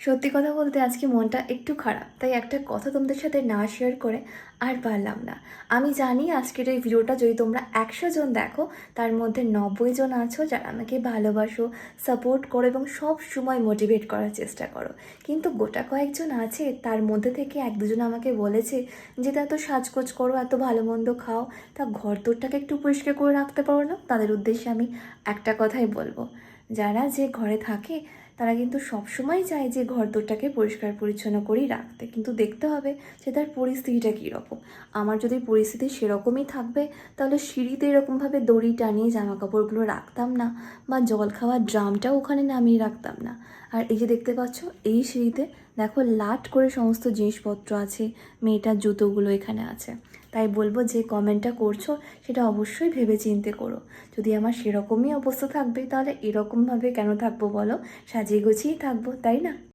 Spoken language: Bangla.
সত্যি কথা বলতে আজকে মনটা একটু খারাপ, তাই একটা কথা তোমাদের সাথে না শেয়ার করে আর পারলাম না। আমি জানি আজকের এই ভিডিওটা যদি তোমরা 100 জন দেখো, তার মধ্যে 90 জন আছো যারা আমাকে ভালোবাসো, সাপোর্ট করো এবং সব সময় মোটিভেট করার চেষ্টা করো। কিন্তু গোটা কয়েকজন আছে, তার মধ্যে থেকে 1-2 জন আমাকে বলেছে যে তা এত সাজগোজ করো, এত ভালো মন্দ খাও, তা ঘর তোরটাকে একটু পরিষ্কার করে রাখতে পারো না? তাদের উদ্দেশ্যে আমি একটা কথাই বলবো, যারা যে ঘরে থাকে তারা কিন্তু সবসময় চায় যে ঘর দোরটাকে পরিষ্কার পরিচ্ছন্ন করেই রাখতে, কিন্তু দেখতে হবে যে তার পরিস্থিতিটা কীরকম। আমার যদি পরিস্থিতি সেরকমই থাকবে, তাহলে সিঁড়িতে এরকমভাবে দড়ি টানিয়ে জামা কাপড়গুলো রাখতাম না, বা জল খাওয়ার ড্রামটাও ওখানে নামিয়ে রাখতাম না। আর এই যে দেখতে পাচ্ছ, এই সিঁড়িতে দেখো লাট করে সমস্ত জিনিসপত্র আছে, মেয়েটার জুতোগুলো এখানে আছে। তাই বলবো, যে কমেন্টটা করছো সেটা অবশ্যই ভেবে চিন্তে করো। যদি আমার সেরকমই অবস্থা থাকবে, তাহলে এরকমভাবে কেন থাকবো বলো? সাজিয়ে গুছিয়েই থাকবো, তাই না?